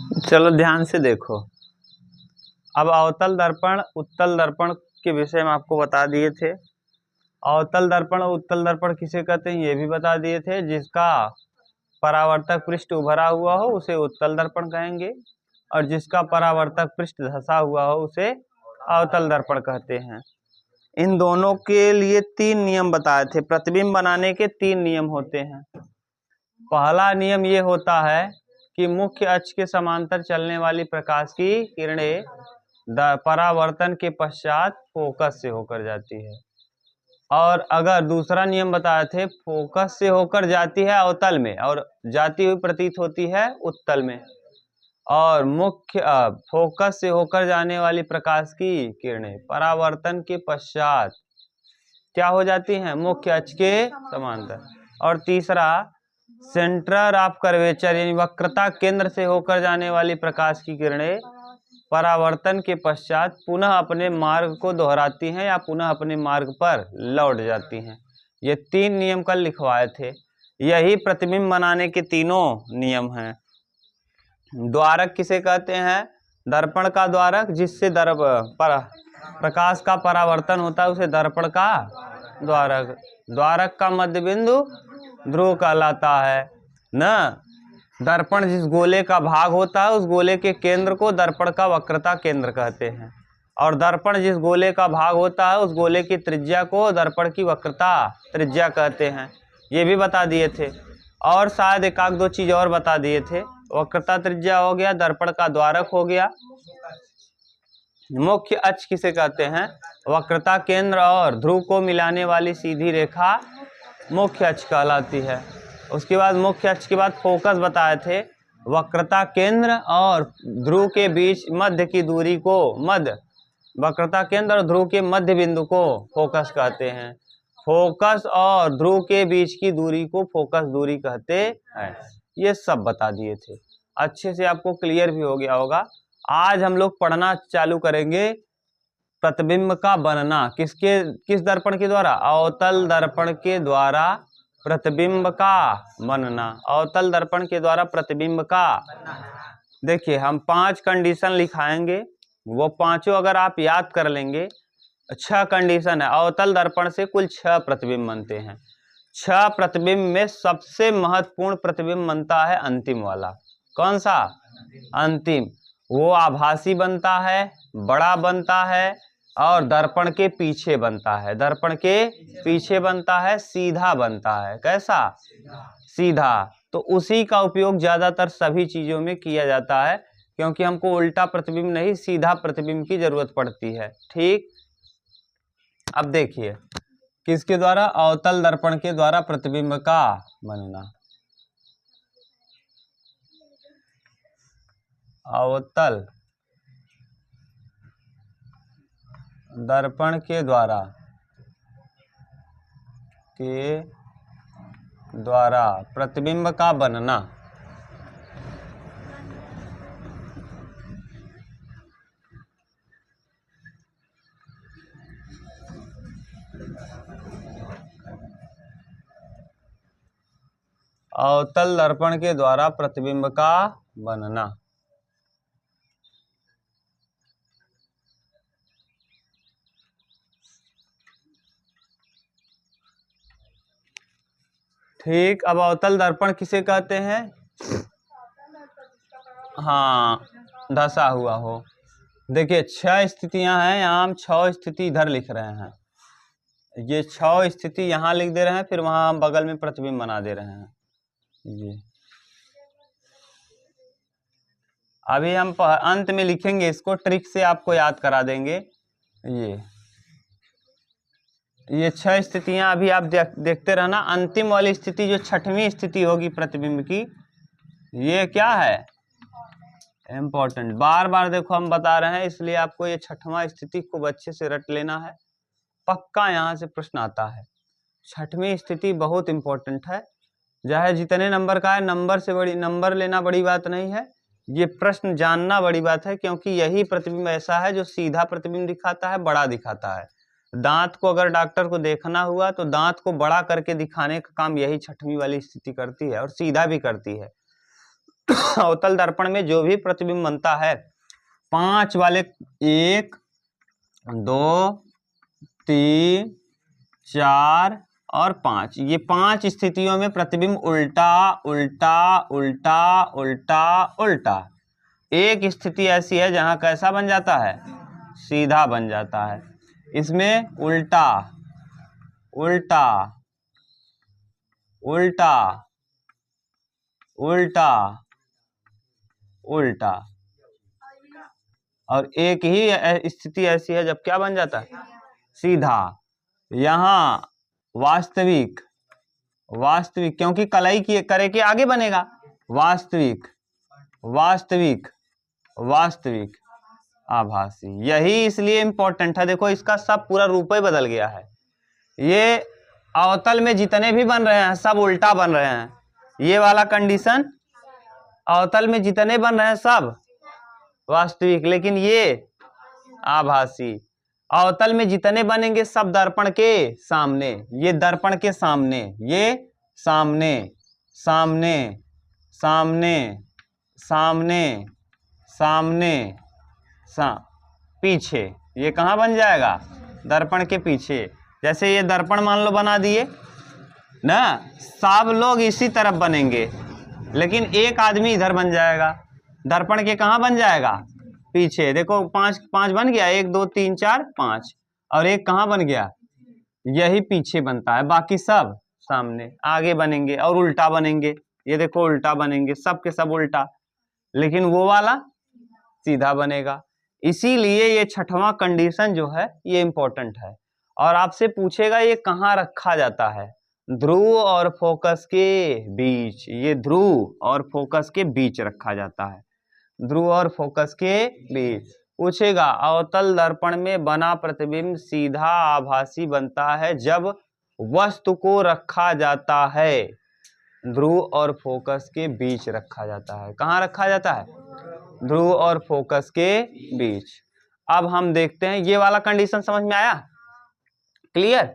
चलो ध्यान से देखो। अब अवतल दर्पण उत्तल दर्पण के विषय में आपको बता दिए थे। अवतल दर्पण और उत्तल दर्पण किसे कहते हैं ये भी बता दिए थे। जिसका परावर्तक पृष्ठ उभरा हुआ हो उसे उत्तल दर्पण कहेंगे, और जिसका परावर्तक पृष्ठ धंसा हुआ हो उसे अवतल दर्पण कहते हैं। इन दोनों के लिए 3 नियम बताए थे। प्रतिबिंब बनाने के 3 नियम होते हैं। पहला नियम ये होता है कि मुख्य अक्ष के समांतर चलने वाली प्रकाश की किरणें परावर्तन के पश्चात फोकस से होकर जाती है। और अगर दूसरा नियम बताए थे, फोकस से होकर जाती है अवतल में और जाती हुई प्रतीत होती है उत्तल में। और मुख्य फोकस से होकर जाने वाली प्रकाश की किरणें परावर्तन के पश्चात क्या हो जाती हैं? मुख्य अक्ष के समांतर। और तीसरा, सेंटर ऑफ कर्वेचर यानी वक्रता केंद्र से होकर जाने वाली प्रकाश की किरणें परावर्तन के पश्चात पुनः अपने मार्ग को दोहराती हैं या पुनः अपने मार्ग पर लौट जाती हैं। ये 3 नियम कल लिखवाए थे। यही प्रतिबिंब बनाने के तीनों नियम हैं। द्वारक किसे कहते हैं? दर्पण का द्वारक, जिससे प्रकाश का परावर्तन होता है उसे दर्पण का द्वारक। द्वारक का मध्य बिंदु ध्रुव कहलाता है न। दर्पण जिस गोले का भाग होता है उस गोले के केंद्र को दर्पण का वक्रता केंद्र कहते हैं, और दर्पण जिस गोले का भाग होता है उस गोले की त्रिज्या को दर्पण की वक्रता त्रिज्या कहते हैं। ये भी बता दिए थे। और शायद एक आध दो चीज और बता दिए थे। वक्रता त्रिज्या हो गया, दर्पण का द्वारक हो गया। मुख्य अक्ष किसे कहते हैं? वक्रता केंद्र और ध्रुव को मिलाने वाली सीधी रेखा मुख्य अक्ष कहलाती है। उसके बाद मुख्य अक्ष के बाद फोकस बताए थे। वक्रता केंद्र और ध्रुव के बीच मध्य की दूरी को वक्रता केंद्र और ध्रुव के मध्य बिंदु को फोकस कहते हैं। फोकस और ध्रुव के बीच की दूरी को फोकस दूरी कहते हैं। ये सब बता दिए थे। अच्छे से आपको क्लियर भी हो गया होगा। आज हम लोग पढ़ना चालू करेंगे प्रतिबिंब का बनना। किस दर्पण के द्वारा? अवतल दर्पण के द्वारा प्रतिबिंब का बनना। अवतल दर्पण के द्वारा प्रतिबिंब का। देखिए, हम 5 कंडीशन लिखाएंगे। वो पांचों अगर आप याद कर लेंगे, 6 कंडीशन है। अवतल दर्पण से कुल 6 प्रतिबिंब बनते हैं। 6 प्रतिबिंब में सबसे महत्वपूर्ण प्रतिबिंब बनता है अंतिम वाला। कौन सा? अंतिम। वो आभासी बनता है, बड़ा बनता है और दर्पण के पीछे बनता है। दर्पण के पीछे बनता है, सीधा बनता है। कैसा? सीधा। तो उसी का उपयोग ज्यादातर सभी चीजों में किया जाता है, क्योंकि हमको उल्टा प्रतिबिंब नहीं, सीधा प्रतिबिंब की जरूरत पड़ती है। ठीक। अब देखिए, किसके द्वारा? अवतल दर्पण के द्वारा प्रतिबिंब का बनना। अवतल दर्पण के द्वारा प्रतिबिंब का बनना। अवतल दर्पण के द्वारा प्रतिबिंब का बनना। ठीक। अब अवतल दर्पण किसे कहते हैं? हाँ, धंसा हुआ हो। देखिए, 6 स्थितियां हैं। यहाँ हम 6 स्थिति इधर लिख रहे हैं। ये 6 स्थिति यहाँ लिख दे रहे हैं, फिर वहां हम बगल में प्रतिबिंब बना दे रहे हैं। ये अभी हम अंत में लिखेंगे, इसको ट्रिक से आपको याद करा देंगे। ये 6 स्थितियां अभी आप देखते रहना। अंतिम वाली स्थिति जो 6वीं स्थिति होगी प्रतिबिंब की, ये क्या है? इम्पोर्टेंट। बार बार देखो हम बता रहे हैं, इसलिए आपको ये 6वां स्थिति खूब अच्छे से रट लेना है। पक्का यहाँ से प्रश्न आता है। 6वीं स्थिति बहुत इंपॉर्टेंट है। चाहे जितने नंबर का है, नंबर लेना बड़ी बात नहीं है, ये प्रश्न जानना बड़ी बात है, क्योंकि यही प्रतिबिंब ऐसा है जो सीधा प्रतिबिंब दिखाता है, बड़ा दिखाता है। दांत को अगर डॉक्टर को देखना हुआ तो दांत को बड़ा करके दिखाने का काम यही 6वीं वाली स्थिति करती है, और सीधा भी करती है। अवतल दर्पण में जो भी प्रतिबिंब बनता है, 5 वाले, 1 2 3 4 और 5, ये 5 स्थितियों में प्रतिबिंब उल्टा उल्टा उल्टा उल्टा उल्टा। एक स्थिति ऐसी है जहां कैसा बन जाता है, सीधा बन जाता है। इसमें उल्टा उल्टा उल्टा उल्टा उल्टा, और एक ही स्थिति ऐसी है जब क्या बन जाता है, सीधा। यहां वास्तविक वास्तविक, क्योंकि कलाई की करे के आगे बनेगा, वास्तविक वास्तविक वास्तविक आभासी। यही इसलिए इंपॉर्टेंट है। देखो इसका सब पूरा रूप ही बदल गया है। ये अवतल में जितने भी बन रहे हैं सब उल्टा बन रहे हैं। ये वाला कंडीशन अवतल में जितने बन रहे हैं सब वास्तविक, लेकिन ये आभासी। अवतल में जितने बनेंगे सब दर्पण के सामने, ये दर्पण के सामने, ये सामने सामने सामने सामने सामने पीछे, ये कहाँ बन जाएगा, दर्पण के पीछे। जैसे ये दर्पण मान लो बना दिए ना, सब लोग इसी तरफ बनेंगे, लेकिन एक आदमी इधर बन जाएगा, दर्पण के कहाँ बन जाएगा, पीछे। देखो 5 बन गया, 1 2 3 4 5, और एक कहाँ बन गया, यही पीछे बनता है। बाकी सब सामने आगे बनेंगे और उल्टा बनेंगे। ये देखो उल्टा बनेंगे, सब के सब उल्टा, लेकिन वो वाला सीधा बनेगा। इसीलिए ये 6वां कंडीशन जो है ये इंपॉर्टेंट है। और आपसे पूछेगा ये कहाँ रखा जाता है, ध्रुव और फोकस के बीच। ये ध्रुव और फोकस के बीच रखा जाता है, ध्रुव और फोकस के बीच। पूछेगा अवतल दर्पण में बना प्रतिबिंब सीधा आभासी बनता है जब वस्तु को रखा जाता है, ध्रुव और फोकस के बीच रखा जाता है। कहाँ रखा जाता है, ध्रुव और फोकस के बीच। अब हम देखते हैं, ये वाला कंडीशन समझ में आया, क्लियर।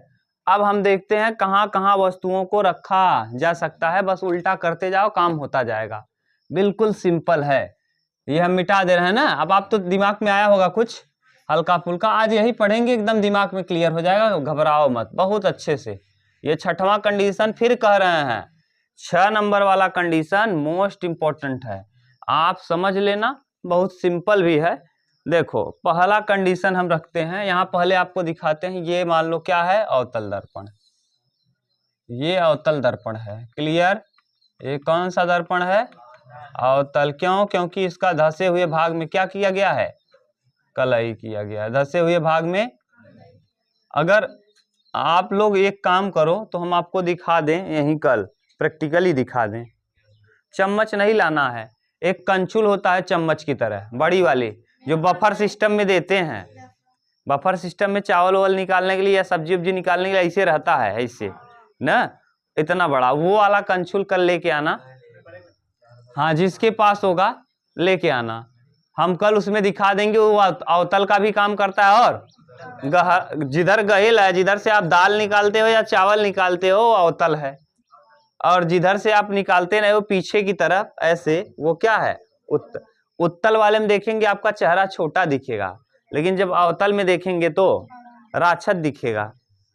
अब हम देखते हैं कहाँ कहाँ वस्तुओं को रखा जा सकता है। बस उल्टा करते जाओ, काम होता जाएगा, बिल्कुल सिंपल है। ये हम मिटा दे रहे हैं ना। अब आप तो दिमाग में आया होगा कुछ हल्का फुल्का, आज यही पढ़ेंगे एकदम दिमाग में क्लियर हो जाएगा, घबराओ मत, बहुत अच्छे से। ये 6वां कंडीशन फिर कह रहे हैं, 6 नंबर वाला कंडीशन मोस्ट इंपॉर्टेंट है, आप समझ लेना, बहुत सिंपल भी है। देखो पहला कंडीशन हम रखते हैं, यहाँ पहले आपको दिखाते हैं। ये मान लो क्या है, अवतल दर्पण, ये अवतल दर्पण है, क्लियर। ये कौन सा दर्पण है, अवतल। क्यों, क्योंकि इसका धसे हुए भाग में क्या किया गया है, कलई किया गया है। धसे हुए भाग में अगर आप लोग एक काम करो तो हम आपको दिखा दें, यहीं कल प्रैक्टिकली दिखा दें। चम्मच नहीं लाना है, एक कंचुल होता है चम्मच की तरह, बड़ी वाली, जो बफर सिस्टम में देते हैं। बफर सिस्टम में चावल वावल निकालने के लिए या सब्जी वब्जी निकालने के लिए ऐसे रहता है, ऐसे ना, इतना बड़ा, वो वाला कंचुल कल लेके आना। हाँ, जिसके पास होगा लेके आना, हम कल उसमें दिखा देंगे। वो अवतल का भी काम करता है, और जिधर गहेल है, जिधर से आप दाल निकालते हो या चावल निकालते हो, अवतल है। और जिधर से आप निकालते नहीं हो पीछे की तरफ ऐसे, वो क्या है, उत्तल वाले में देखेंगे आपका चेहरा छोटा दिखेगा, लेकिन जब अवतल में देखेंगे तो राक्षस दिखेगा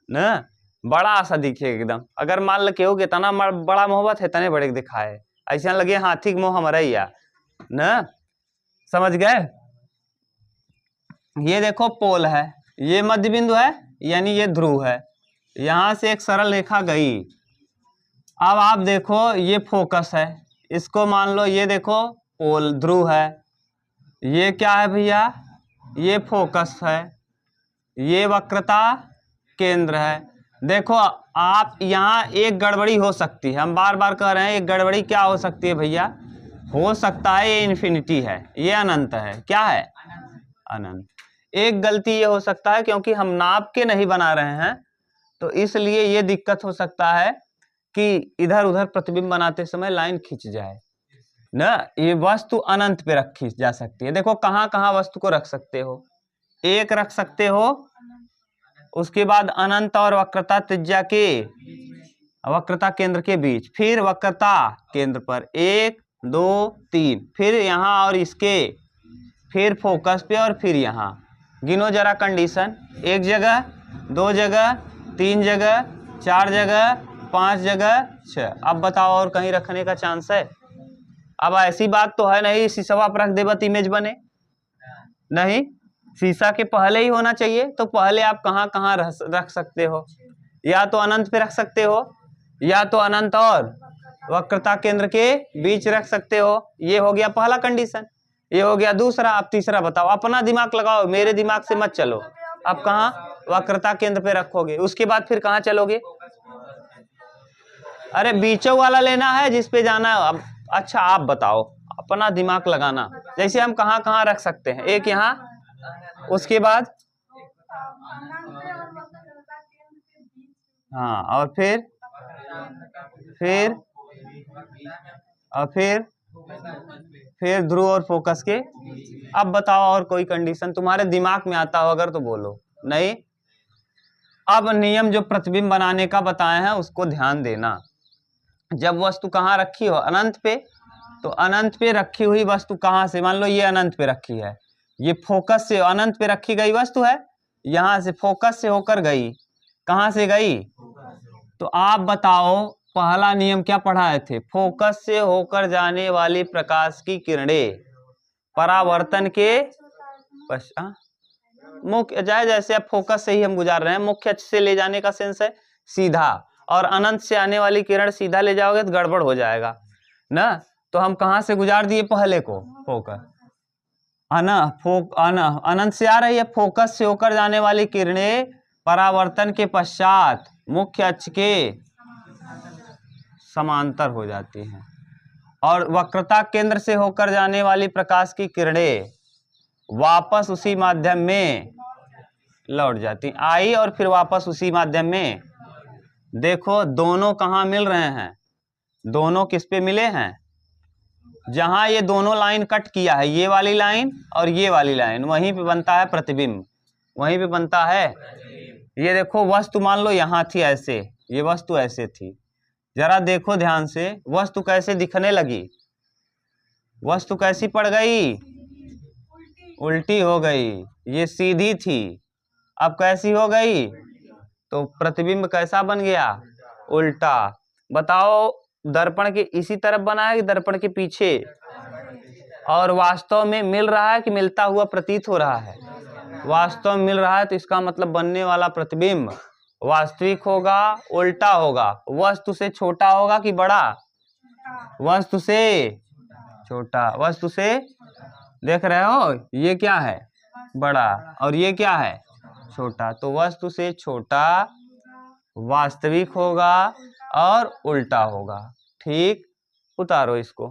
ना, बड़ा सा दिखेगा एकदम। अगर मान लो केहू के इतना बड़ा मोहब्बत है, तने बड़े दिखाए, ऐसा लगे हाथी मोह हमारा ही ना, समझ गए। ये देखो पोल है, ये मध्य बिंदु है, यानी ये ध्रुव है। यहां से एक सरल रेखा गई। अब आप देखो ये फोकस है, इसको मान लो, ये देखो पोल ध्रुव है, ये क्या है भैया, ये फोकस है, ये वक्रता केंद्र है। देखो आप यहाँ एक गड़बड़ी हो सकती है, हम बार बार कह रहे हैं, एक गड़बड़ी क्या हो सकती है भैया, हो सकता है ये इन्फिनिटी है, ये अनंत है, क्या है, अनंत। एक गलती ये हो सकता है क्योंकि हम नाप के नहीं बना रहे हैं, तो इसलिए ये दिक्कत हो सकता है कि इधर उधर प्रतिबिंब बनाते समय लाइन खिंच जाए ना। ये वस्तु अनंत पे रखी जा सकती है। देखो कहाँ कहाँ वस्तु को रख सकते हो, एक रख सकते हो, उसके बाद अनंत और वक्रता त्रिज्या के, वक्रता केंद्र के बीच, फिर वक्रता केंद्र पर 1 2 3, फिर यहाँ और इसके, फिर फोकस पे और फिर यहाँ। गिनो जरा कंडीशन, 1 जगह, 2 जगह, 3 जगह, 4 जगह, 5 जगह, 6। अब बताओ और कहीं रखने का चांस है? अब ऐसी बात तो है नहीं शीशवा पर रख देवत इमेज बने, नहीं, शीशा के पहले ही होना चाहिए। तो पहले आप कहाँ कहाँ रख सकते हो? या तो अनंत पे रख सकते हो, या तो अनंत और वक्रता केंद्र के बीच रख सकते हो। ये हो गया पहला कंडीशन, ये हो गया दूसरा। अब तीसरा बताओ, अपना दिमाग लगाओ, मेरे दिमाग से मत चलो। अब कहाँ वक्रता केंद्र पे रखोगे, उसके बाद फिर कहाँ चलोगे? अरे बीचों वाला लेना है जिसपे जाना है। अब अच्छा आप बताओ, अपना दिमाग लगाना। जैसे हम कहाँ कहाँ रख सकते हैं? एक यहाँ, उसके बाद हाँ, और फिर और फिर ध्रुव और फोकस के। अब बताओ और कोई कंडीशन तुम्हारे दिमाग में आता हो अगर तो बोलो। नहीं, अब नियम जो प्रतिबिंब बनाने का बताए हैं उसको ध्यान देना। जब वस्तु कहाँ रखी हो? अनंत पे। तो अनंत पे रखी हुई वस्तु कहाँ से? मान लो ये अनंत पे रखी है, ये फोकस से अनंत पे रखी गई वस्तु है, यहाँ से फोकस से होकर गई, कहाँ से गई? तो आप बताओ पहला नियम क्या पढ़ाए थे? फोकस से होकर जाने वाली प्रकाश की किरणें परावर्तन के पश्चात मुख्य, जाए जैसे अब फोकस से ही हम गुजार रहे हैं, मुख्य अक्ष से ले जाने का सेंस है सीधा, और अनंत से आने वाली किरण सीधा ले जाओगे तो गड़बड़ हो जाएगा ना। तो हम कहाँ से गुजार दिए पहले को? फोकस। अनंत से आ रही है, फोकस से होकर जाने वाली किरणें परावर्तन के पश्चात मुख्य अक्ष के समांतर हो जाती हैं, और वक्रता केंद्र से होकर जाने वाली प्रकाश की किरणें वापस उसी माध्यम में लौट जाती, आई और फिर वापस उसी माध्यम में। देखो दोनों कहाँ मिल रहे हैं? दोनों किस पे मिले हैं? जहां ये दोनों लाइन कट किया है, ये वाली लाइन और ये वाली लाइन, वहीं पे बनता है प्रतिबिंब, वहीं पे बनता है। ये देखो वस्तु मान लो यहाँ थी ऐसे, ये वस्तु ऐसे थी, जरा देखो ध्यान से, वस्तु कैसे दिखने लगी? वस्तु कैसी पड़ गई? उल्टी हो गई। ये सीधी थी, अब कैसी हो गई? तो प्रतिबिंब कैसा बन गया? उल्टा। बताओ दर्पण के इसी तरफ बना है कि दर्पण के पीछे? और वास्तव में मिल रहा है कि मिलता हुआ प्रतीत हो रहा है? वास्तव में मिल रहा है, तो इसका मतलब बनने वाला प्रतिबिंब वास्तविक होगा, उल्टा होगा, वस्तु से छोटा होगा कि बड़ा? वस्तु से छोटा। वस्तु से, देख रहे हो ये क्या है? बड़ा, और ये क्या है? छोटा। तो वस्तु से छोटा वास्तविक होगा और उल्टा होगा। ठीक, उतारो इसको।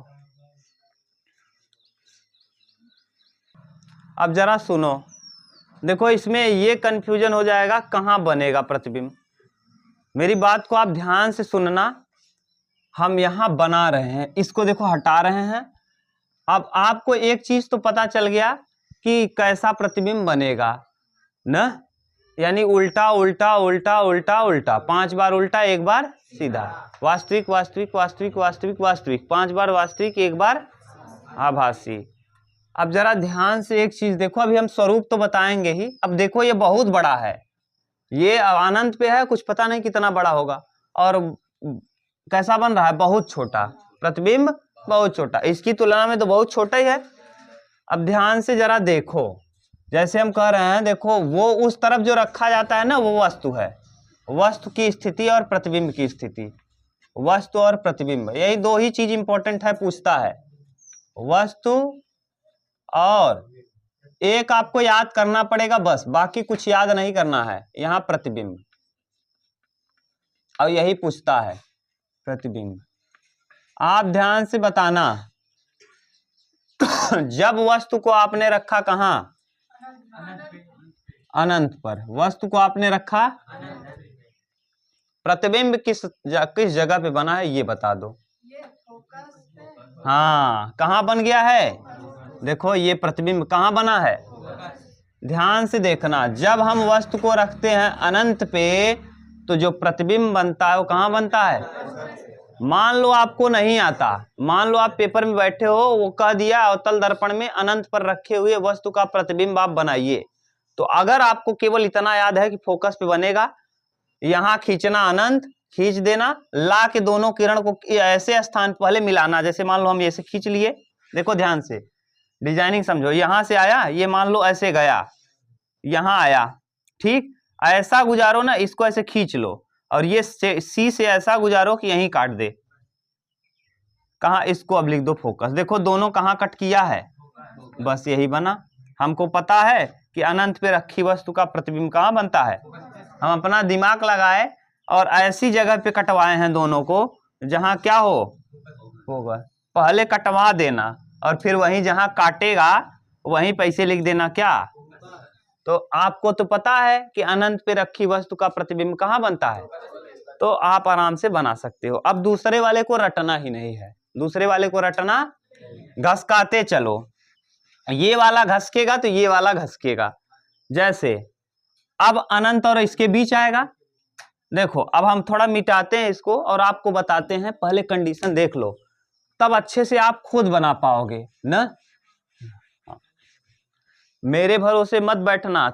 अब जरा सुनो, देखो इसमें ये कंफ्यूजन हो जाएगा कहाँ बनेगा प्रतिबिंब। मेरी बात को आप ध्यान से सुनना। हम यहाँ बना रहे हैं, इसको देखो हटा रहे हैं। अब आपको एक चीज तो पता चल गया कि कैसा प्रतिबिंब बनेगा ना, यानी उल्टा उल्टा उल्टा उल्टा उल्टा, 5 बार उल्टा 1 बार सीधा, वास्तविक वास्तविक वास्तविक वास्तविक वास्तविक, 5 बार वास्तविक 1 बार आभासी। अब जरा ध्यान से एक चीज देखो, अभी हम स्वरूप तो बताएंगे ही। अब देखो ये बहुत बड़ा है, ये अनंत पे है, कुछ पता नहीं कितना बड़ा होगा, और कैसा बन रहा है? बहुत छोटा, प्रतिबिंब बहुत छोटा, इसकी तुलना में तो बहुत छोटा ही है। अब ध्यान से जरा देखो, जैसे हम कह रहे हैं, देखो वो उस तरफ जो रखा जाता है ना, वो वस्तु है, वस्तु की स्थिति और प्रतिबिंब की स्थिति, वस्तु और प्रतिबिंब, यही 2 ही चीज इंपॉर्टेंट है, पूछता है वस्तु, और एक आपको याद करना पड़ेगा बस, बाकी कुछ याद नहीं करना है, यहाँ प्रतिबिंब, और यही पूछता है प्रतिबिंब। आप ध्यान से बताना, जब वस्तु को आपने रखा कहाँ? अनंत पर। वस्तु को आपने रखा, प्रतिबिंब किस जगह पे बना है ये बता दो। हाँ, कहाँ बन गया है? देखो ये प्रतिबिंब कहाँ बना है? ध्यान से देखना, जब हम वस्तु को रखते हैं अनंत पे, तो जो प्रतिबिंब बनता है वो कहाँ बनता है? मान लो आपको नहीं आता, मान लो आप पेपर में बैठे हो, वो कह दिया अवतल दर्पण में अनंत पर रखे हुए वस्तु का प्रतिबिंब आप बनाइए। तो अगर आपको केवल इतना याद है कि फोकस पे बनेगा, यहां खींचना अनंत, खींच देना, ला के दोनों किरण को ऐसे स्थान पहले मिलाना, जैसे मान लो हम ऐसे खींच लिए, देखो ध्यान से डिजाइनिंग समझो, यहां से आया, ये मान लो ऐसे गया, यहां आया, ठीक, ऐसा गुजारो ना, इसको ऐसे खींच लो, और ये सी से ऐसा गुजारो कि यहीं काट दे, कहा, इसको अब लिख दो फोकस। देखो दोनों कहां कट किया है, बस यही बना। हमको पता है कि अनंत पे रखी वस्तु का प्रतिबिंब कहां बनता है, हम अपना दिमाग लगाए और ऐसी जगह पे कटवाए हैं दोनों को जहां क्या होगा, पहले कटवा देना और फिर वहीं जहां काटेगा वहीं पैसे लिख देना क्या। तो आपको तो पता है कि अनंत पे रखी वस्तु का प्रतिबिंब कहां बनता है, तो आप आराम से बना सकते हो। अब दूसरे वाले को रटना ही नहीं है, दूसरे वाले को रटना, घसकाते चलो, ये वाला घसकेगा तो ये वाला घसकेगा। जैसे अब अनंत और इसके बीच आएगा, देखो अब हम थोड़ा मिटाते हैं इसको और आपको बताते हैं, पहले कंडीशन देख लो, तब अच्छे से आप खुद बना पाओगे ना। मेरे भरोसे मत बैठना,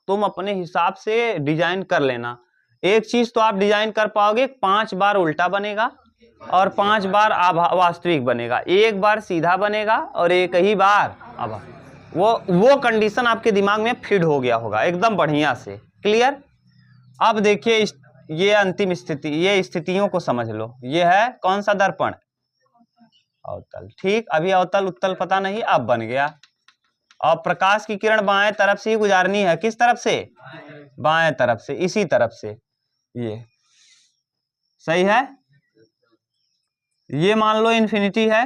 तुम अपने हिसाब से डिजाइन कर लेना। एक चीज तो आप डिजाइन कर पाओगे, 5 बार उल्टा बनेगा और 5 बार वास्तविक बनेगा, एक बार सीधा बनेगा और एक ही बार आभा। वो कंडीशन आपके दिमाग में फिट हो गया होगा एकदम बढ़िया से, क्लियर। अब देखिए ये अंतिम स्थिति, ये स्थितियों को समझ लो, ये है कौन सा दर्पण, अवतल, ठीक। अभी अवतल उत्तल पता नहीं, अब बन गया। और प्रकाश की किरण बाएं तरफ से ही गुजारनी है, किस तरफ से, बाएं तरफ से, इसी तरफ से, ये सही है। ये मान लो इन्फिनिटी है,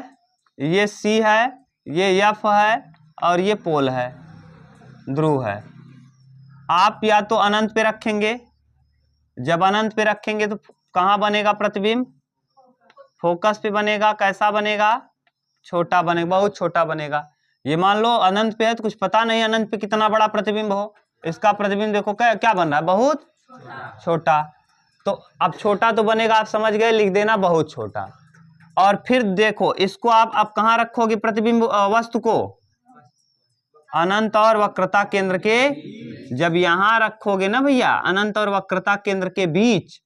ये सी है, ये एफ है और ये पोल है, ध्रुव है। आप या तो अनंत पे रखेंगे, जब अनंत पे रखेंगे तो कहां बनेगा प्रतिबिंब, फोकस पे बनेगा। कैसा बनेगा, छोटा बनेगा, बहुत छोटा बनेगा। ये मान लो अनंत पे है तो कुछ पता नहीं अनंत पे कितना बड़ा प्रतिबिंब हो, इसका प्रतिबिंब देखो क्या बन रहा है, बहुत छोटा। तो अब छोटा तो बनेगा, आप समझ गए, लिख देना बहुत छोटा। और फिर देखो इसको आप कहां रखोगे प्रतिबिंब वस्तु को, अनंत और वक्रता केंद्र के, जब यहां रखोगे ना भैया अनंत और वक्रता केंद्र के बीच,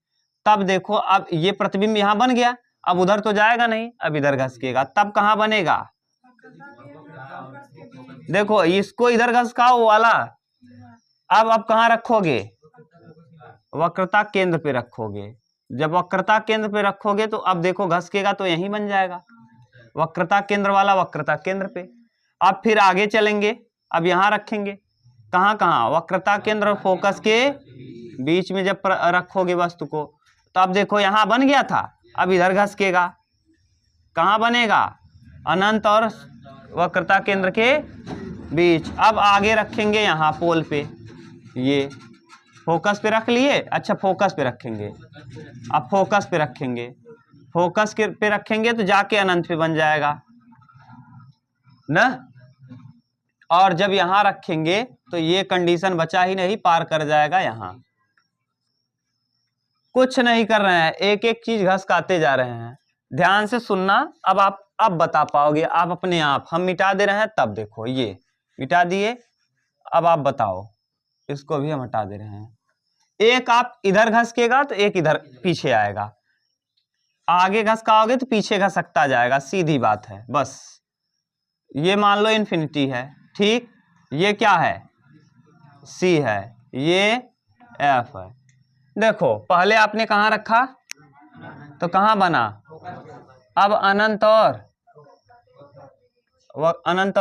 तब देखो अब ये प्रतिबिंब यहां बन गया, अब उधर तो जाएगा नहीं, अब इधर घसकेगा, तब कहां बनेगा, देखो इसको इधर घसकाओ वाला, अब कहां रखोगे, वक्रता केंद्र पे रखोगे। जब वक्रता केंद्र पे रखोगे तो अब देखो घसकेगा तो यहीं बन जाएगा, वक्रता केंद्र वाला वक्रता केंद्र पे। अब फिर आगे चलेंगे, अब यहां रखेंगे, कहां कहां, वक्रता केंद्र और फोकस के बीच में जब रखोगे वस्तु को, तो अब देखो यहां बन गया था, अब इधर घसकेगा, कहां बनेगा, अनंत और वक्रता केंद्र के बीच। अब आगे रखेंगे यहां पोल पे, ये फोकस पे रख लिए, अच्छा फोकस पे रखेंगे, अब फोकस पे रखेंगे, फोकस के पे रखेंगे तो जाके अनंत पे बन जाएगा ना। और जब यहां रखेंगे तो ये कंडीशन बचा ही नहीं, पार कर जाएगा यहां। कुछ नहीं कर रहे हैं, एक एक चीज घसकाते जा रहे हैं, ध्यान से सुनना। अब आप अब बता पाओगे आप अपने आप, हम मिटा दे रहे हैं, तब देखो ये मिटा दिए, अब आप बताओ, इसको भी हम हटा दे रहे हैं। एक आप इधर घसकेगा तो एक इधर पीछे आएगा, आगे घसकाओगे तो पीछे घसकता जाएगा, सीधी बात है बस। ये मान लो इन्फिनिटी है, ठीक, ये क्या है, सी है, ये एफ है। देखो पहले आपने कहां रखा तो कहां बना, अब अनंत और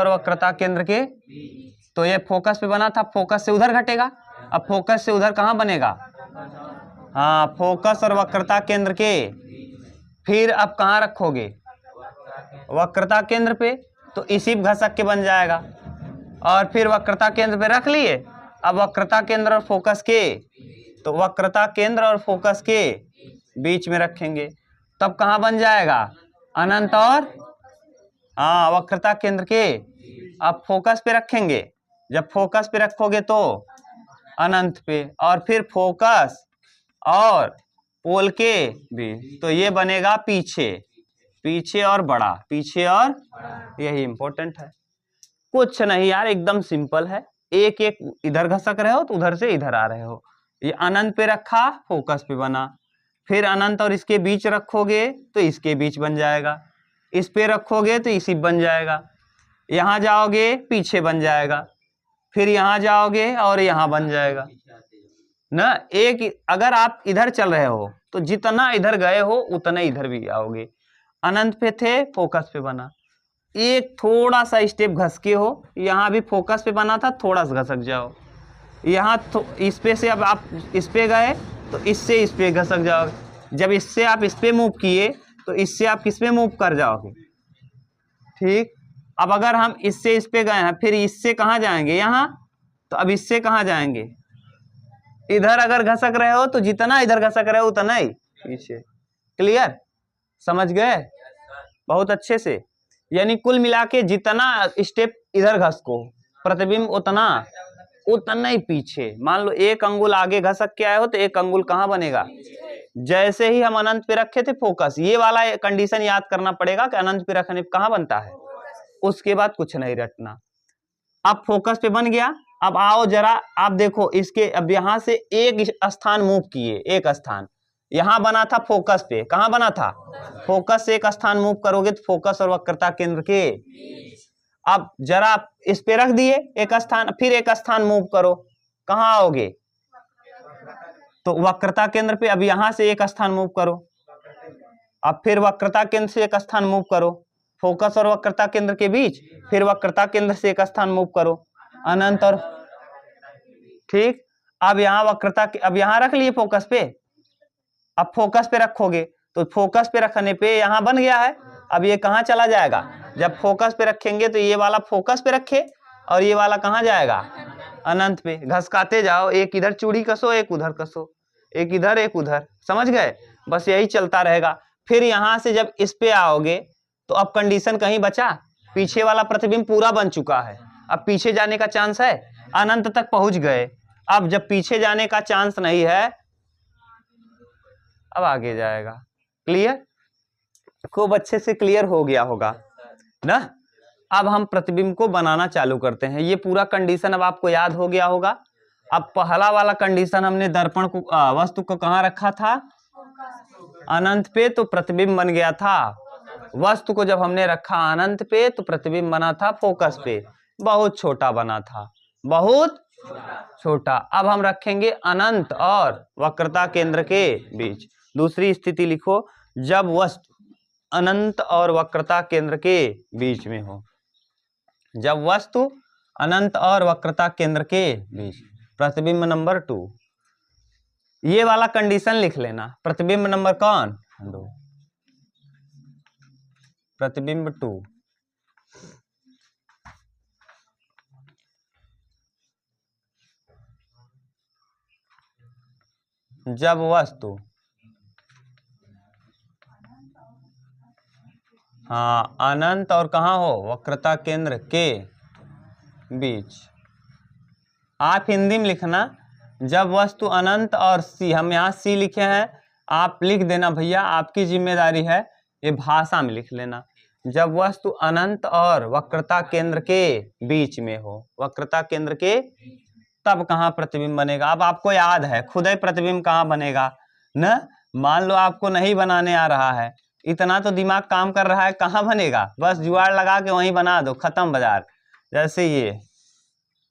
वक्रता केंद्र के, तो ये फोकस पे बना था, फोकस से उधर घटेगा, अब फोकस से उधर कहां बनेगा, हाँ फोकस और वक्रता केंद्र के, फिर अब कहां रखोगे, वक्रता केंद्र पे, तो इसी घसक के बन जाएगा। और फिर वक्रता केंद्र पे रख लिए, अब वक्रता केंद्र और फोकस के, तो वक्रता केंद्र और फोकस के बीच में रखेंगे, तब कहां बन जाएगा, अनंत और हाँ वक्रता केंद्र के। अब फोकस पे रखेंगे, जब फोकस पे रखोगे तो अनंत पे, और फिर फोकस और पोल के बीच, तो ये बनेगा पीछे, पीछे और बड़ा, पीछे और यही इंपॉर्टेंट है। कुछ नहीं यार, एकदम सिंपल है। एक एक इधर घसक रहे हो तो उधर से इधर आ रहे हो। ये अनंत पे रखा, फोकस पे बना, फिर अनंत और इसके बीच रखोगे तो इसके बीच बन जाएगा, इस पे रखोगे तो इसी बन जाएगा, यहाँ जाओगे पीछे बन जाएगा, फिर यहाँ जाओगे और यहाँ बन जाएगा ना। एक अगर आप इधर चल रहे हो तो जितना इधर गए हो उतने इधर भी आओगे। अनंत पे थे, फोकस पे बना, एक थोड़ा सा स्टेप घस के हो, यहाँ भी फोकस पे बना था, थोड़ा सा घसक जाओ, यहाँ इस पे से अब आप इस पे गए तो इससे इस पे घसक जाओगे, जब इससे आप इस पे मूव किए तो इससे आप किस पे मूव कर जाओगे। ठीक, अब अगर हम इससे इस पे गए हैं, फिर इससे कहाँ जाएंगे, यहाँ, तो अब इससे कहाँ जाएंगे, इधर अगर घसक रहे हो तो जितना इधर घसक रहे हो उतना ही पीछे। क्लियर, समझ गए बहुत अच्छे से। यानी कुल मिला के जितना स्टेप इधर घसको प्रतिबिंब उतना ही पीछे। मान लो एक अंगुल आगे घसक के आए हो तो एक अंगुल कहाँ बनेगा, जैसे ही हम अनंत पे रखे थे फोकस, ये वाला कंडीशन याद करना पड़ेगा कि अनंत पे रखने पे कहाँ बनता है, उसके बाद कुछ नहीं रटना। अब फोकस पे बन गया, अब आओ जरा आप देखो इसके, अब यहां से एक स्थान मूव किए, एक स्थान यहां बना था फोकस पे, कहां बना था, फोकस से एक स्थान मूव करोगे तो फोकस और वक्रता केंद्र के, अब जरा इस पे रख दिए एक स्थान, फिर एक स्थान मूव करो, कहां आओगे, तो वक्रता केंद्र पे। अब यहां से एक स्थान मूव करो, अब फिर वक्रता केंद्र से एक स्थान मूव करो, फोकस और वक्रता केंद्र के बीच, फिर वक्रता केंद्र से एक स्थान मूव करो, अनंत और ठीक। अब यहाँ वक्रता के, अब यहाँ रख लिए फोकस पे, अब फोकस पे रखोगे तो फोकस पे रखने पे यहाँ बन गया है। अब ये कहाँ चला जाएगा, जब फोकस पे रखेंगे तो ये वाला फोकस पे रखे और ये वाला कहाँ जाएगा, अनंत पे। घसकाते जाओ, एक इधर चूड़ी कसो, एक उधर कसो, एक इधर एक उधर, समझ गए, बस यही चलता रहेगा। फिर यहाँ से जब इस पे आओगे तो अब कंडीशन कहीं बचा, पीछे वाला प्रतिबिंब पूरा बन चुका है, अब पीछे जाने का चांस है, अनंत तक पहुंच गए। अब जब पीछे जाने का चांस नहीं है, अब आगे जाएगा। क्लियर, खूब अच्छे से क्लियर हो गया होगा ना। अब हम प्रतिबिंब को बनाना चालू करते हैं। ये पूरा कंडीशन अब आपको याद हो गया होगा। अब पहला वाला कंडीशन हमने दर्पण को वस्तु को कहाँ रखा था, अनंत पे, तो प्रतिबिंब बन गया था। वस्तु को जब हमने रखा अनंत पे तो प्रतिबिंब बना था फोकस पे, बहुत छोटा बना था, बहुत छोटा। अब हम रखेंगे अनंत और वक्रता केंद्र के बीच। दूसरी स्थिति लिखो, जब वस्तु अनंत और वक्रता केंद्र के बीच में हो, जब वस्तु अनंत और वक्रता केंद्र के बीच। प्रतिबिंब नंबर 2, ये वाला कंडीशन लिख लेना। प्रतिबिंब नंबर कौन, 2, प्रतिबिंब 2। जब वस्तु अनंत और कहाँ हो, वक्रता केंद्र के बीच। आप हिंदी में लिखना, जब वस्तु अनंत और सी, हम यहाँ सी लिखे हैं, आप लिख देना भैया, आपकी जिम्मेदारी है, ये भाषा में लिख लेना। जब वस्तु अनंत और वक्रता केंद्र के बीच में हो, वक्रता केंद्र के, तब कहाँ प्रतिबिंब बनेगा। अब आपको याद है खुद ही प्रतिबिंब कहाँ बनेगा न। मान लो आपको नहीं बनाने आ रहा है, इतना तो दिमाग काम कर रहा है, कहाँ बनेगा, बस जुगाड़ लगा के वहीं बना दो, खत्म बाजार। जैसे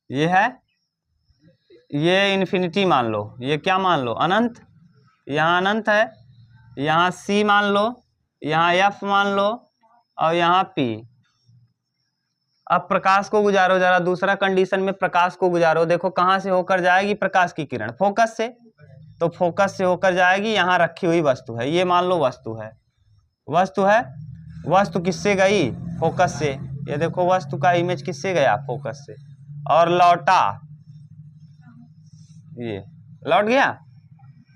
ये है, ये इन्फिनिटी मान लो, ये क्या मान लो, अनंत, यहाँ अनंत है, यहाँ सी मान लो, यहाँ एफ मान लो और यहाँ पी। अब प्रकाश को गुजारो जरा, दूसरा कंडीशन में प्रकाश को गुजारो। देखो कहाँ से होकर जाएगी प्रकाश की किरण, फोकस से, तो फोकस से होकर जाएगी, यहाँ रखी हुई वस्तु है, ये मान लो वस्तु है, वस्तु है, वस्तु किससे गई, फोकस से। ये देखो वस्तु का इमेज किससे गया, फोकस से, और लौटा, ये लौट गया।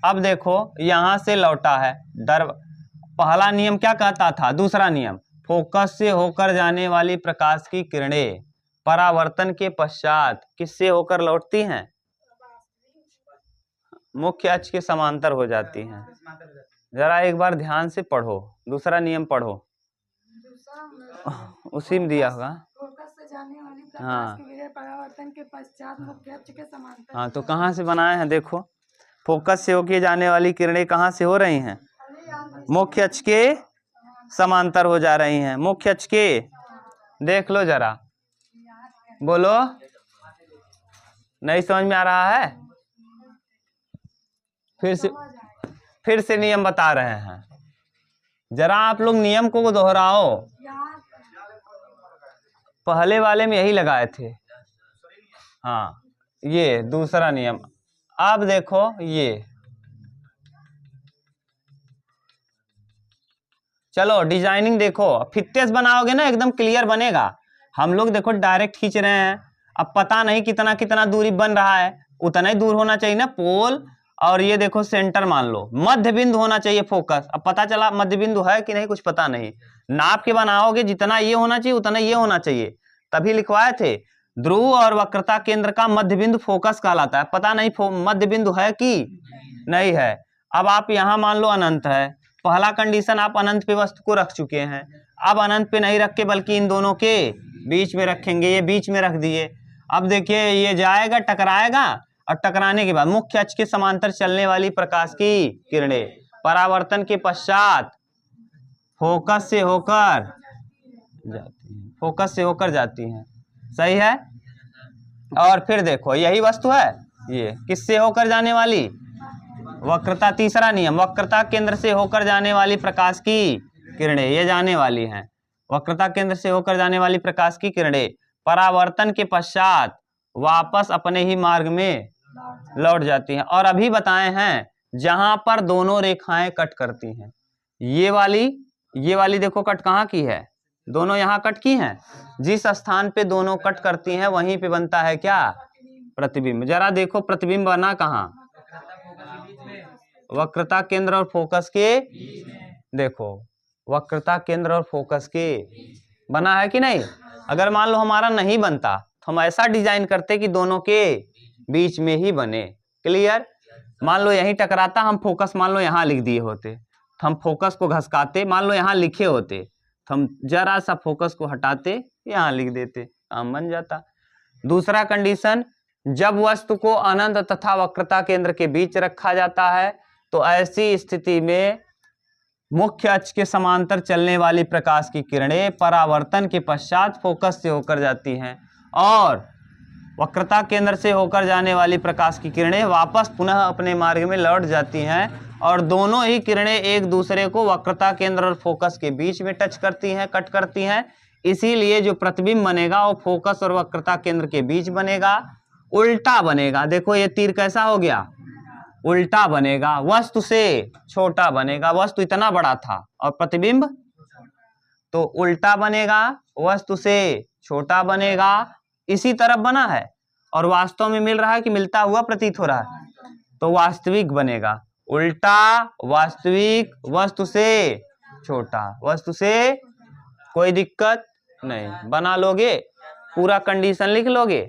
अब देखो यहां से लौटा है, पहला नियम क्या कहता था, दूसरा नियम, फोकस से होकर जाने वाली प्रकाश की किरणें परावर्तन के पश्चात किससे होकर लौटती हैं, मुख्य अक्ष के समांतर हो जाती हैं। जरा एक बार ध्यान से पढ़ो, दूसरा नियम पढ़ो, उसी में दिया होगा। फोकस से जाने वाली प्रकाश हाँ की किरण परावर्तन के पश्चात मुख्य अक्ष के समांतर। हाँ, तो कहाँ से बनाए हैं? देखो, फोकस से होके जाने वाली किरणें कहाँ से हो रही हैं? मुख्य अक्ष के समांतर हो जा रही हैं। मुख्य अक्ष के, देख लो जरा, बोलो, नहीं समझ में आ रहा है? फिर से नियम बता रहे हैं, जरा आप लोग नियम को दोहराओ। पहले वाले में यही लगाए थे। हाँ, ये दूसरा नियम। अब देखो, ये चलो डिजाइनिंग देखो, फिटनेस बनाओगे ना एकदम क्लियर बनेगा। हम लोग देखो डायरेक्ट खींच रहे हैं, अब पता नहीं कितना कितना दूरी बन रहा है, उतना ही दूर होना चाहिए ना पोल। और ये देखो सेंटर मान लो, मध्य बिंदु होना चाहिए फोकस। अब पता चला मध्य बिंदु है कि नहीं कुछ पता नहीं, नाप के बनाओगे, जितना ये होना चाहिए उतना ये होना चाहिए, तभी लिखवाए थे। ध्रुव और वक्रता केंद्र का मध्य बिंदु फोकस कहलाता है। पता नहीं मध्य बिंदु है कि नहीं है। अब आप यहाँ मान लो अनंत है, पहला कंडीशन आप अनंत पे वस्तु को रख चुके हैं। अब अनंत पे नहीं रख के बल्कि इन दोनों के बीच में रखेंगे, ये बीच में रख दिए। अब देखिए ये जाएगा, टकराएगा, और टकराने के बाद मुख्य अक्ष के समांतर चलने वाली प्रकाश की किरणें परावर्तन के पश्चात फोकस से होकर जाती हैं। सही है। और फिर देखो यही वस्तु है, ये किससे होकर जाने वाली? वक्रता, तीसरा नियम, वक्रता केंद्र से होकर जाने वाली प्रकाश की किरणें ये जाने वाली हैं। वक्रता केंद्र से होकर जाने वाली प्रकाश की किरणें परावर्तन के पश्चात वापस अपने ही मार्ग में लौट जाती हैं। और अभी बताए हैं जहां पर दोनों रेखाएं कट करती हैं, ये वाली देखो कट कहाँ की है? दोनों यहाँ कट की हैं। जिस स्थान पे दोनों कट करती हैं वहीं पे बनता है क्या? प्रतिबिंब। जरा देखो प्रतिबिंब बना कहाँ? वक्रता केंद्र और फोकस के, देखो वक्रता केंद्र और फोकस के बना है कि नहीं? अगर मान लो हमारा नहीं बनता तो हम ऐसा डिजाइन करते कि दोनों के बीच में ही बने। क्लियर? मान लो यहीं टकराता, हम फोकस मान लो यहाँ लिख दिए होते, तो हम फोकस को घसकाते, मान लो यहाँ लिखे होते तो हम जरा सा फोकस को हटाते, यहाँ लिख देते, काम बन जाता। दूसरा कंडीशन, जब वस्तु को अनंत तथा वक्रता केंद्र के बीच रखा जाता है तो ऐसी स्थिति में मुख्य अक्ष के समांतर चलने वाली प्रकाश की किरणें परावर्तन के पश्चात फोकस से होकर जाती हैं और वक्रता केंद्र से होकर जाने वाली प्रकाश की किरणें वापस पुनः अपने मार्ग में लौट जाती हैं और दोनों ही किरणें एक दूसरे को वक्रता केंद्र और फोकस के बीच में टच करती हैं, कट करती हैं। इसीलिए जो प्रतिबिंब बनेगा वो फोकस और वक्रता केंद्र के बीच बनेगा, उल्टा बनेगा। देखो ये तीर कैसा हो गया? उल्टा बनेगा, वस्तु से छोटा बनेगा। वस्तु इतना बड़ा था और प्रतिबिंब तो उल्टा बनेगा, वस्तु से छोटा बनेगा। इसी तरफ बना है और वास्तव में मिल रहा है कि मिलता हुआ प्रतीत हो रहा है, तो वास्तविक बनेगा। उल्टा वास्तविक, वस्तु से छोटा, वस्तु से कोई दिक्कत नहीं। बना लोगे, पूरा कंडीशन लिख लोगे।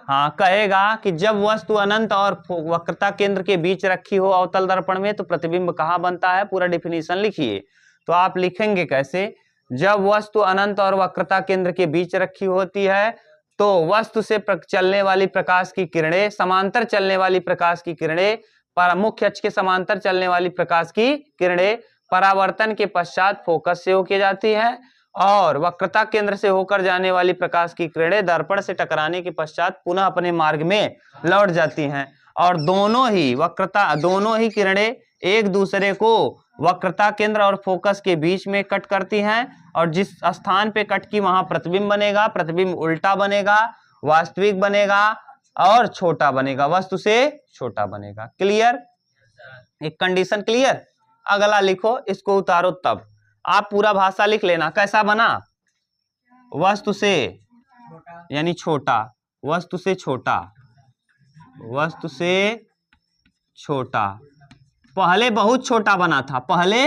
हाँ, कहेगा कि जब वस्तु अनंत और वक्रता केंद्र के बीच रखी हो अवतल दर्पण में तो प्रतिबिंब कहाँ बनता है, पूरा डिफिनीशन लिखिए। तो आप लिखेंगे कैसे? जब वस्तु अनंत और वक्रता केंद्र के बीच रखी होती है तो वस्तु से चलने वाली प्रकाश की किरणें, समांतर चलने वाली प्रकाश की किरणें, मुख्य अक्ष के समांतर चलने वाली प्रकाश की किरणें परावर्तन के पश्चात फोकस से होकर जाती हैं और वक्रता केंद्र से होकर जाने वाली प्रकाश की किरणें दर्पण से टकराने के पश्चात पुनः अपने मार्ग में लौट जाती हैं और दोनों ही किरणें एक दूसरे को वक्रता केंद्र और फोकस के बीच में कट करती हैं और जिस स्थान पे कट की वहां प्रतिबिंब बनेगा। प्रतिबिंब उल्टा बनेगा, वास्तविक बनेगा और छोटा बनेगा, वस्तु से छोटा बनेगा। क्लियर? एक कंडीशन क्लियर। अगला लिखो, इसको उतारो तब आप पूरा भाषा लिख लेना। कैसा बना? वस्तु से यानी छोटा, वस्तु से छोटा, वस्तु से छोटा। पहले बहुत छोटा बना था, पहले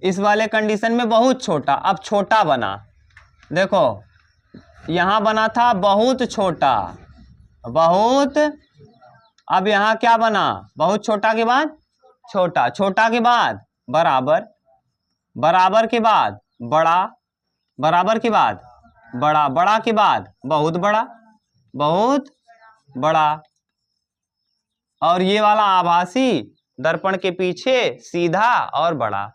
इस वाले कंडीशन में बहुत छोटा, अब छोटा बना। देखो यहां बना था बहुत छोटा, बहुत, अब यहाँ क्या बना, बहुत छोटा के बाद छोटा, छोटा के बाद बराबर, बराबर के बाद बड़ा, बराबर के बाद बड़ा, बड़ा के बाद बहुत बड़ा, बहुत बड़ा। और ये वाला आभासी दर्पण के पीछे सीधा और बड़ा।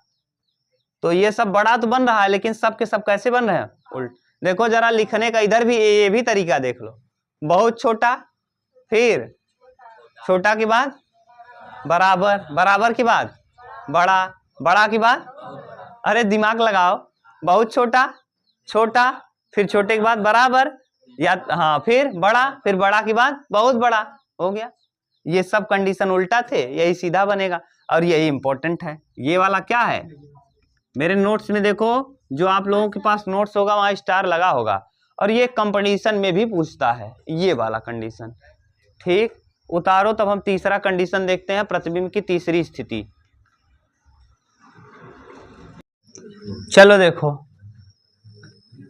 तो ये सब बड़ा तो बन रहा है, लेकिन सब के सब कैसे बन रहे हैं, उल्ट। देखो जरा लिखने का इधर भी ये भी तरीका देख लो, बहुत छोटा, फिर छोटा के बाद बराबर, बराबर के बाद बड़ा, बड़ा के बाद, अरे दिमाग लगाओ, बहुत छोटा, छोटा, फिर छोटे के बाद बराबर, या हाँ फिर बड़ा, फिर बड़ा के बाद बहुत बड़ा, हो गया। ये सब कंडीशन उल्टा थे, यही सीधा बनेगा, और यही इंपॉर्टेंट है। ये वाला क्या है, मेरे नोट्स में देखो, जो आप लोगों के पास नोट्स होगा वहां स्टार लगा होगा, और ये कंपटीशन में भी पूछता है ये वाला कंडीशन। ठीक, उतारो, तब हम तीसरा कंडीशन देखते हैं, प्रतिबिंब की तीसरी स्थिति। चलो देखो,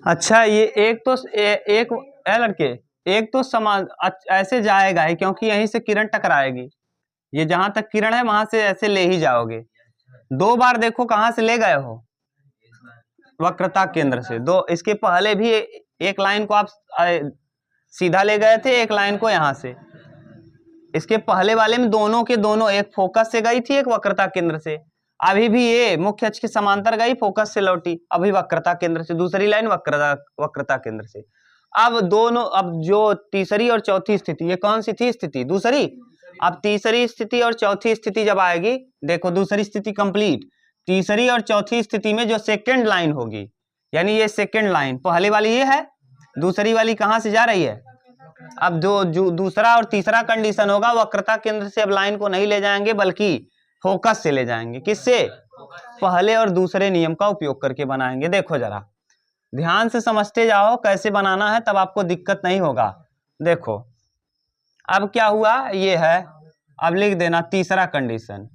अच्छा ये एक तो एक लड़के, एक तो समान ऐसे जाएगा ही, क्योंकि यहीं से किरण टकराएगी, ये जहां तक किरण है वहां से ऐसे ले ही जाओगे। दो बार देखो कहां से ले गए हो, वक्रता केंद्र से। दो, इसके पहले भी एक लाइन को आप सीधा ले गए थे, एक लाइन को यहां से। इसके पहले वाले में दोनों के दोनों, एक फोकस से गई थी, एक वक्रता केंद्र से। अभी भी ये मुख्य अक्ष के समांतर गई, फोकस से लौटी, अभी वक्रता केंद्र से। दूसरी लाइन वक्रता केंद्र से। अब दोनों, अब जो तीसरी और चौथी स्थिति, ये कौन सी थी स्थिति, दूसरी। अब तीसरी स्थिति और चौथी स्थिति जब आएगी, देखो दूसरी स्थिति कंप्लीट, तीसरी और चौथी स्थिति में जो सेकेंड लाइन होगी, यानी ये सेकेंड लाइन, पहले वाली ये है, दूसरी वाली कहां से जा रही है। अब जो दूसरा और तीसरा कंडीशन होगा, वक्रता केंद्र से अब लाइन को नहीं ले जाएंगे, बल्कि फोकस से ले जाएंगे। किससे, पहले और दूसरे नियम का उपयोग करके बनाएंगे। देखो जरा ध्यान से समझते जाओ कैसे बनाना है, तब आपको दिक्कत नहीं होगा। देखो अब क्या हुआ, ये है, अब लिख देना तीसरा कंडीशन,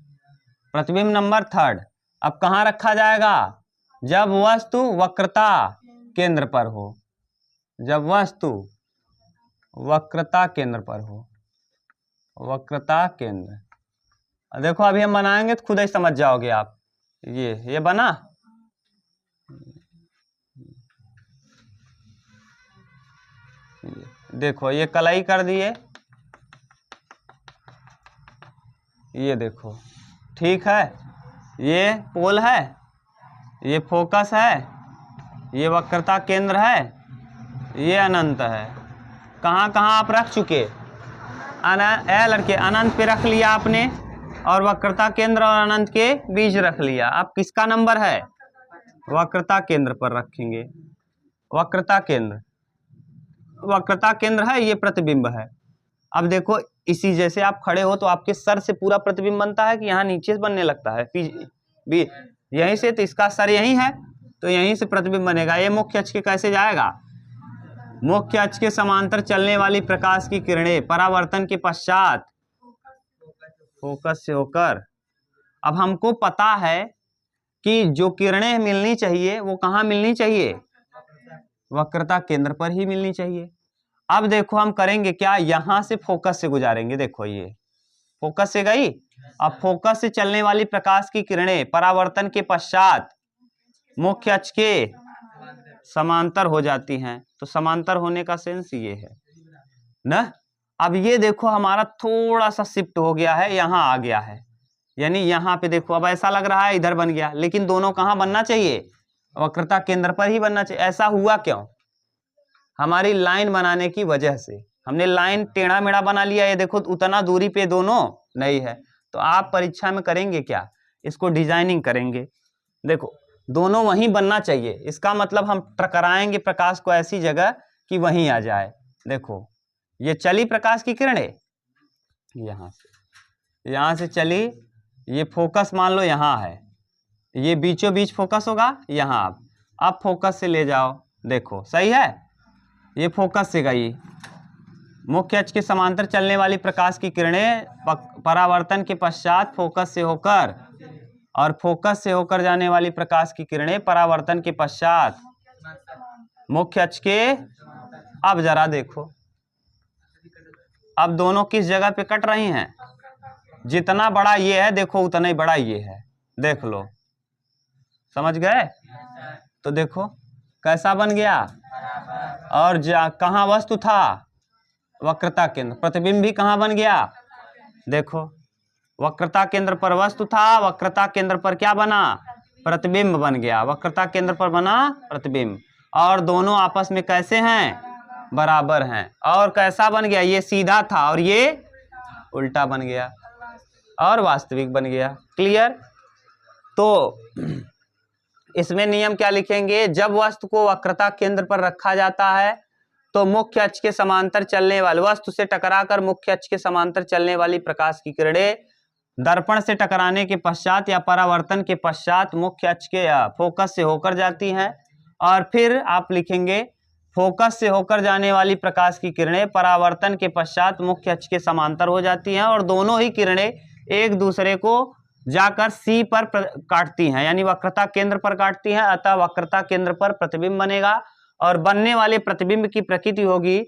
प्रतिबिंब नंबर थर्ड। अब कहां रखा जाएगा, जब वस्तु वक्रता केंद्र पर हो, जब वस्तु वक्रता केंद्र पर हो, वक्रता केंद्र। देखो अभी हम बनाएंगे तो खुद ही समझ जाओगे आप। ये बना, देखो ये कलाई कर दिए, ये देखो, ठीक है, ये पोल है, ये फोकस है, ये वक्रता केंद्र है, ये अनंत है। कहाँ कहाँ आप रख चुके, लड़के अनंत पे रख लिया आपने, और वक्रता केंद्र और अनंत के बीच रख लिया। अब किसका नंबर है, वक्रता केंद्र पर रखेंगे, वक्रता केंद्र, वक्रता केंद्र है, ये प्रतिबिंब है। अब देखो इसी जैसे आप खड़े हो तो आपके सर से पूरा प्रतिबिंब बनता है कि यहाँ नीचे से बनने लगता है, यहीं से, तो इसका सर यहीं है, तो यहीं से प्रतिबिंब बनेगा। ये मुख्य अक्ष के कैसे जाएगा, मुख्य अक्ष के समांतर चलने वाली प्रकाश की किरणें परावर्तन के पश्चात फोकस से होकर। अब हमको पता है कि जो किरणें मिलनी चाहिए वो कहाँ मिलनी चाहिए, वक्रता केंद्र पर ही मिलनी चाहिए। अब देखो हम करेंगे क्या, यहां से फोकस से गुजारेंगे। देखो ये फोकस से गई, अब फोकस से चलने वाली प्रकाश की किरणें परावर्तन के पश्चात मुख्य अक्ष के समांतर हो जाती हैं। तो समांतर होने का सेंस ये है ना। अब ये देखो हमारा थोड़ा सा शिफ्ट हो गया है, यहाँ आ गया है, यानी यहाँ पे देखो अब ऐसा लग रहा है इधर बन गया, लेकिन दोनों कहाँ बनना चाहिए, वक्रता केंद्र पर ही बनना चाहिए। ऐसा हुआ क्यों, हमारी लाइन बनाने की वजह से। हमने लाइन टेढ़ा मेढ़ा बना लिया, ये देखो उतना दूरी पे दोनों नहीं है। तो आप परीक्षा में करेंगे क्या, इसको डिजाइनिंग करेंगे। देखो दोनों वहीं बनना चाहिए, इसका मतलब हम टकराएंगे प्रकाश को ऐसी जगह कि वहीं आ जाए। देखो ये चली प्रकाश की किरणें, यहाँ से चली, ये फोकस मान लो यहाँ है, ये बीचों बीच फोकस होगा यहाँ। अब फोकस से ले जाओ, देखो सही है, ये फोकस से गई, मुख्य अक्ष के समांतर चलने वाली प्रकाश की किरणें परावर्तन के पश्चात फोकस से होकर, और फोकस से होकर जाने वाली प्रकाश की किरणें परावर्तन के पश्चात मुख्य अक्ष के। अब जरा देखो, अब दोनों किस जगह पे कट रही हैं? जितना बड़ा ये है देखो उतना ही बड़ा ये है, देख लो, समझ गए? तो देखो कैसा बन गया, और कहाँ वस्तु था? वक्रता केंद्र। प्रतिबिंब भी कहाँ बन गया? देखो वक्रता केंद्र पर वस्तु था, वक्रता केंद्र पर क्या बना? प्रतिबिंब बन गया, वक्रता केंद्र पर बना प्रतिबिंब। और दोनों आपस में कैसे हैं? बराबर हैं। और कैसा बन गया? ये सीधा था और ये उल्टा बन गया और वास्तविक बन गया। क्लियर? तो इसमें नियम क्या लिखेंगे? जब वस्तु को वक्रता केंद्र पर रखा जाता है तो मुख्य अक्ष के समांतर चलने वाली वस्तु से टकराकर मुख्य अक्ष के समांतर चलने वाली प्रकाश की किरणें दर्पण से टकराने के पश्चात या परावर्तन के पश्चात मुख्य अक्ष के फोकस से होकर जाती हैं। और फिर आप लिखेंगे फोकस से होकर जाने वाली प्रकाश की किरणें परावर्तन के पश्चात मुख्य अक्ष के समांतर हो जाती हैं और दोनों ही किरणें एक दूसरे को जाकर C पर काटती हैं, यानी वक्रता केंद्र पर काटती हैं। अतः वक्रता केंद्र पर प्रतिबिंब बनेगा और बनने वाले प्रतिबिंब की प्रकृति होगी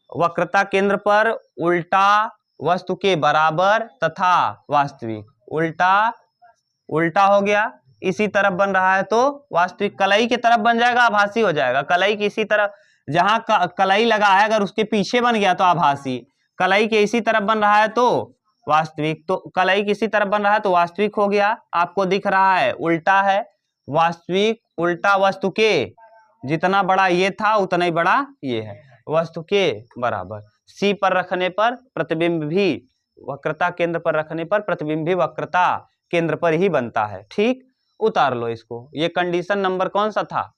वक्रता केंद्र पर उल्टा, वस्तु के बराबर तथा वास्तविक। उल्टा उल्टा हो गया, इसी तरफ बन रहा है तो वास्तविक। कलाई की तरफ बन जाएगा, आभासी हो जाएगा। कलाई की इसी तरफ, जहां कलाई लगा है अगर उसके पीछे बन गया तो आभासी। कलाई के इसी तरफ बन रहा है तो वास्तविक। तो कलाई किसी तरफ बन रहा है तो वास्तविक हो गया। आपको दिख रहा है उल्टा है, वास्तविक उल्टा वस्तु के, जितना बड़ा ये था उतना ही बड़ा ये है, वस्तु के बराबर। C पर रखने पर प्रतिबिंब भी वक्रता केंद्र पर रखने पर प्रतिबिंब भी वक्रता केंद्र पर ही बनता है। ठीक, उतार लो इसको। ये कंडीशन नंबर कौन सा था?